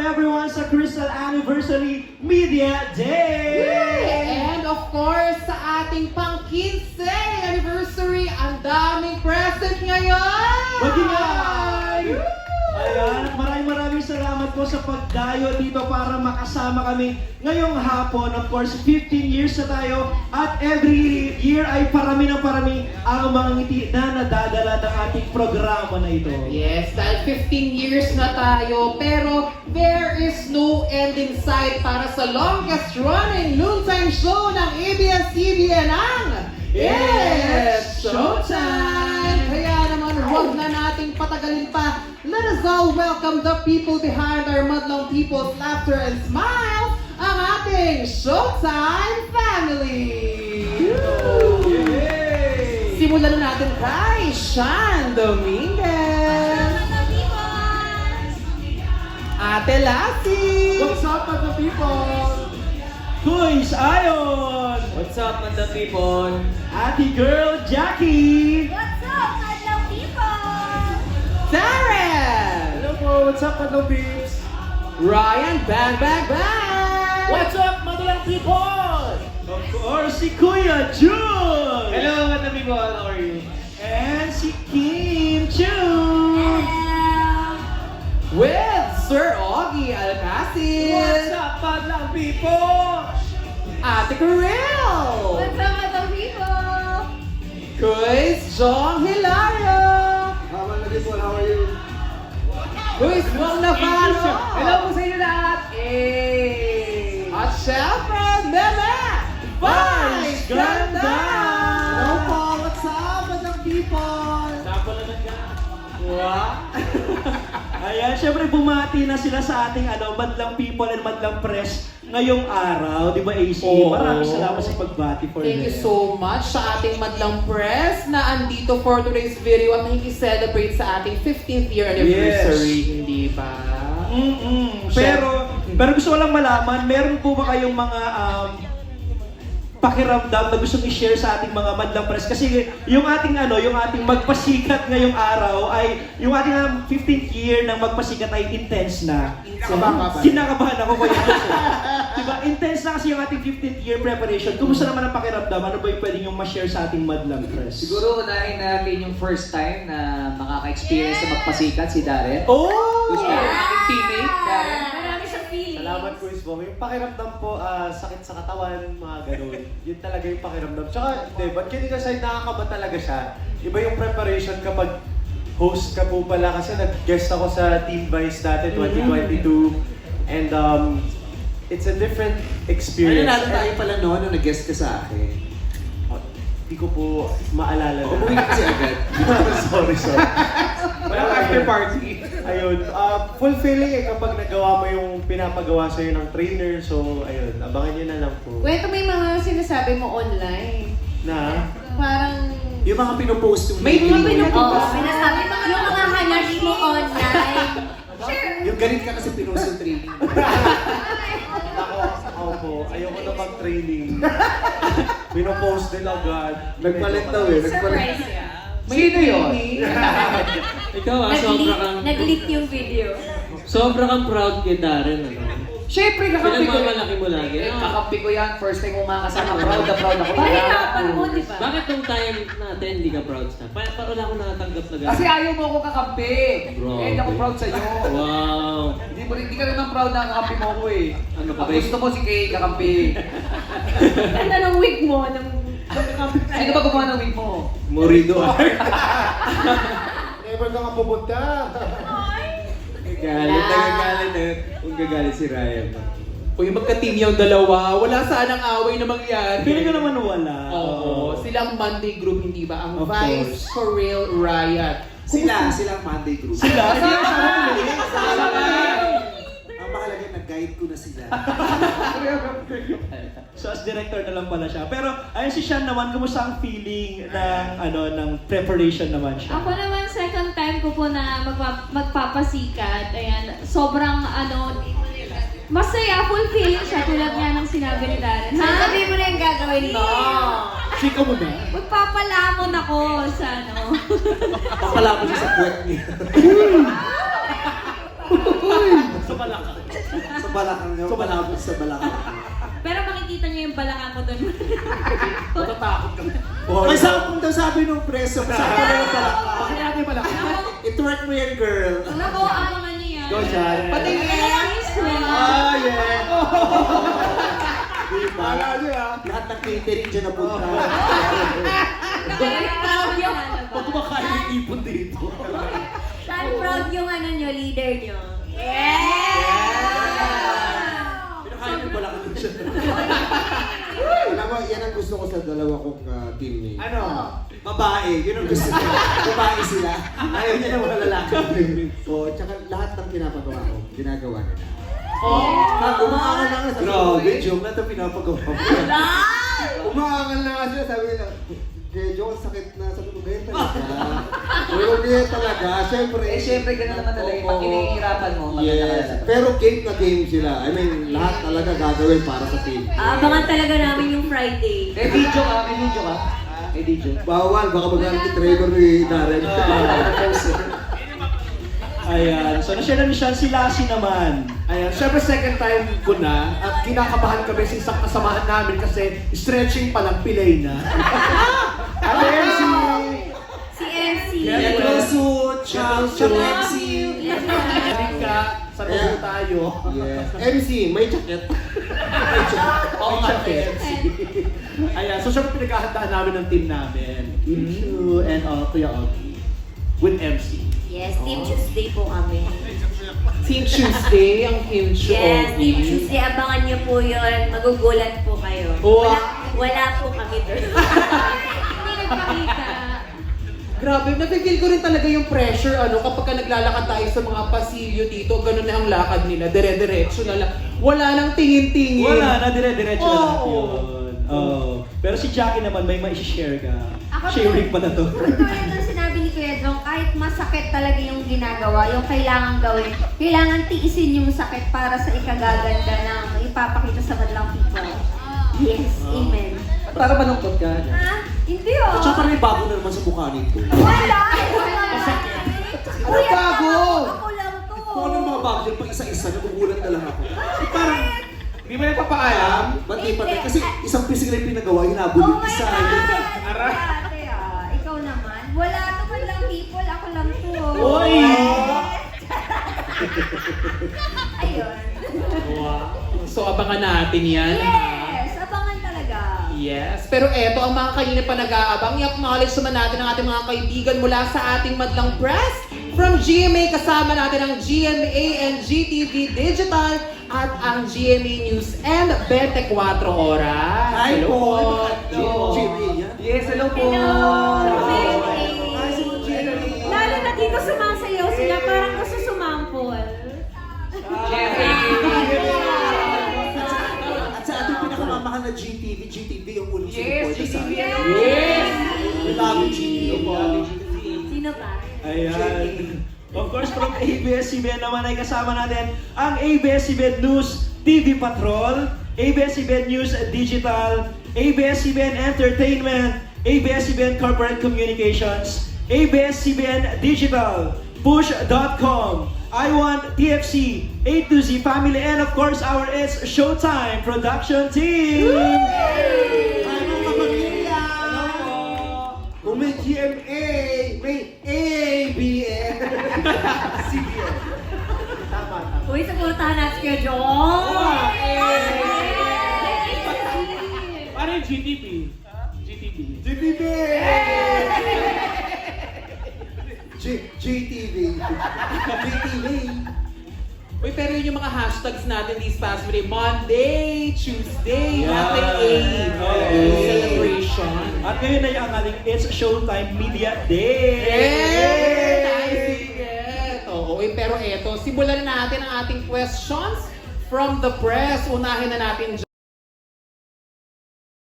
everyone sa Crystal Anniversary Media Day! And of course, sa ating pang-15 anniversary, ang daming present ngayon! Mag-ingay! Ayan, maraming salamat po sa pagdayo dito para makasama kami ngayong hapon. Of course, 15 years na tayo at every year ay parami ng parami ang mga ngiti na nadadala ng ating programa na ito. Yes, dahil 15 years na tayo, pero there is no end in sight para sa longest running noontime show ng ABS-CBN ang It's Showtime! Kaya naman, huwag na nating patagalin pa. Let us all welcome the people behind our Madlong People's laughter and smiles, ang ating Showtime family! Yay! Simulan na natin kay Sean Dominguez! Ate Lassie! What's up, mga people? Kuys Ayon! What's up, Manda people? Ate Girl Jackie! What's up, hello people? Darren! Hello po, what's up, mga peeps? Ryan Bang Bang Bang! What's up, Madalang people? Of course, si Kuya Jun! Hello, Manda people. How are you? And si Kim Chun! With Sir Augie Alcacis! What's up, Madalang people? Ate Karel! What's up, hello people? Kuys Jong Hilario! How are you? Kuys Mong Navarro! Hello po sa inyo lahat. Eh! At syempre, Meme! Vice Ganda! Hello po, what's up, mga people? Sapo naman ka. Wow! Ayan, syempre bumati na sila sa ating Madlang People and Madlang Press ngayong araw, di ba AC? Oo. Maraming salamat sa pagbati for Thank you them. so much sa ating Madlang Press na andito for today's video at nakikiselebrate sa ating 15th year anniversary, hindi ba? Pero gusto ko lang malaman, meron po ba kayong mga pakiramdam na gustong i-share sa ating mga Madlang Press? Kasi yung ating magpasikat ngayong araw ay yung ating 15th year ng magpasikat ay intense na. Kinakabahan ako kaya. Diba? Intense na kasi yung ating 15th year preparation. Kumusta naman ang pakiramdam? Ano ba yung pwedeng yung ma-share sa ating Madlang Press? Siguro unahin natin yung first time na makaka-experience sa magpasikat si Darren. Oh! Gusto ko yung aking teammate, Darren. Marami siyang feelings. Salamat, Kuis Bong. Yung pakiramdam po, sakit sa katawan, mga ganun. Yun talaga yung pakiramdam. Tsaka, hindi, ba't kidding aside, nakakaba talaga siya. Iba yung preparation kapag host ka po pala. Kasi nag-guest ako sa Team Vice dati, 2022. And it's a different Ano experience. natin tayo pala noon nung nag-guest ka sa akin? Hindi ko po maalala na. Umuwi ka kasi agad. sorry. Walang after party. Ayun. Fulfilling kapag nagawa mo yung pinapagawa sa'yo ng trainer. So, ayun. Abangan nyo na lang po. Kwento mo yung mga sinasabi mo online. Na? Parang... Yung mga pinopost yung May mga Oo, pinupost. sinasabi mo yung mga hanas mo online. Sure. Yung galit ka kasi pinost yung training. Ako po. Ayoko na mag-training. Pinopost din agad. Nagpalit daw eh. Nagpalit. Surprise ya. Sino yun? Ikaw Nag-leak yung video. sobra kang proud kay Darren, ano? Siyempre, kakampi ko. Pinagmamalaki mo lagi. Kakampi ko yan. First time mo makakasama. Proud na proud ako. Pinahirapan mo, di ba? Bakit nung time natin hindi ka proud sa? Parang wala akong natatanggap na gano'n. Kasi ayaw mo ako kakampi. Bro. Eh, hindi ako proud sa'yo. Wow! Hindi ka naman proud na kakampi mo ako eh. Ano ka Ang ba? gusto mo si Kay kakampi. Ganda ng wig mo. Ano ba gumawa ng wig mo? Morido. Never ka nga pupunta. Galit na gagalit eh. Kung gagalit si Ryan. Uy, magka-team yung dalawa. Wala sanang away na mangyari. Feeling ko naman wala. Oo. Silang Monday group, hindi ba? Ang Of Vice, Corel, Riot. Silang Monday group. Sila? Ang mahalaga, nag-guide ko na sila. So as director na lang pala siya. Pero ayun si Sean naman, kumusta ang feeling ng preparation naman siya? Ako naman, second time ko po na magpapasikat. Ayan, sobrang masaya, fulfilling siya tulad nga ng sinabi ni Darren. Sabi mo na yung gagawin mo. Siko mo na? Magpapalamon ako sa Pakala mo siya sa puwet niya. Sa balakang niya, malapit sa balakang. Pero makikita niyo yung balakang ko doon. May sampung daw sabi nung preso, sabi na yung balakang. Bakit natin pala? I-twerk mo yan, girl. Nako, abangan niyo yan. Go, Shari. Pati Ah, yeah. Diba? Wala niyo ah. Lahat ng catering dyan napunta. Pag kumakain yung ipon dito. Saan proud yung ano nyo, leader nyo? Pinakain yung balakang din siya. Alam mo, yan ang gusto ko sa dalawa kong teammate. Ano? Babae, yun ang gusto ko. Babae sila. Ayaw niya na mga lalaki. Oo, tsaka lahat ng pinapagawa ko, ginagawa nila. Umaangal na nga sa Grabe, joke na ito pinapagawa mo. Umaangal na nga siya, sabi nila, kaya Joe, ang sakit na sa tulog ngayon talaga. Pero ngayon talaga, syempre. Eh, syempre, ganun naman talaga. Pag kinahihirapan mo, maganda ka Yes, talaga. pero game na game sila. I mean, lahat talaga gagawin para sa team. Abangan talaga namin yung Friday. May video ka, may video ka. May video. Bawal, baka magalit si Trevor ni Darren. Ayan. So, na-share na ni Sean, si Lassie naman. Ayan, syempre second time ko na at kinakabahan kami sa isang kasamahan namin kasi stretching pa lang, pilay na. Ate MC! Si MC. Yellow suit, Yellow Chuck suit. MC. Halika ka, sa lugo tayo. Yes. MC, may jacket. Oo nga, MC. Ayan, so syempre pinaghahandaan namin ng team namin. Kim Chu and Kuya Ogie. With MC. Yes, Team Tuesday po kami. Team Tuesday, ang Team Yes, Team Tuesday. Abangan niyo po yun. Magugulat po kayo. Wow. Wala po kami doon. Hindi nagpakita. Grabe, napigil ko rin talaga yung pressure kapag ka naglalakad tayo sa mga pasilyo dito, ganun na ang lakad nila, dire-diretso na lang. Wala nang tingin-tingin. Wala na, dire-diretso na lahat Oo. yun. Oh. Pero si Jackie naman, may ma-share ka. Ako Sharing pa na to. Tulad ng sinabi ni Kuya Jong, kahit masakit talaga yung ginagawa, yung kailangan gawin, kailangan tiisin yung sakit para sa ikagaganda ng ipapakita sa madlang people. Yes, amen. Para malungkot ka. Ha? Hindi oh. At saka may bago na naman sa mukha nito. Wala! Wala! Ano bago? Ako lang to. Kung ano mga bago dyan, pag isa-isa, nagugulat na lang ako. Parang, di ba nagpapaalam? Ba't di pa rin? Kasi isang piece lang yung pinagawa, hinabol Oh yung my isa. God! Aray. Ate ikaw naman. Wala to man lang people, ako lang to. Oy! Ayun. So abangan natin yan. Yes! Abangan talaga. Yes. Pero eto, ang mga kanina pa nag-aabang, i-acknowledge naman natin ang ating mga kaibigan mula sa ating madlang press. From GMA, kasama natin ang GMA and GTV Digital at ang GMA News and 24 Oras. Hi Hello po! Hello. Jimmy, yan. Yes, hello po! Lalo na dito sumasayaw sila, parang gusto sumampol. Jeffrey! At sa ating pinakamamahal na GTV yung unang Yes, sumuporta sa GTV! atin. Yes! We love you, GTV. Sino ba? Ayan. Of course, from ABS-CBN naman ay kasama natin ang ABS-CBN News TV Patrol, ABS-CBN News Digital, ABS-CBN Entertainment, ABS-CBN Corporate Communications, ABS-CBN Digital, Push.com, I Want TFC, A to Z Family, and of course our It's Showtime production team! Ay, mga kapamilya! Kung may GMA, may ABN. CBN. Tama. Uy, supportahan natin kayo, Jong! Paano yung GTV? GTV. GTV! GTV. GTV. Uy, pero yun yung mga hashtags natin these past few days. Monday, Tuesday, natin celebration. At ngayon ay ang ating It's Showtime Media Day! Yes! Oo, pero eto, simulan na natin ang ating questions from the press. Unahin na natin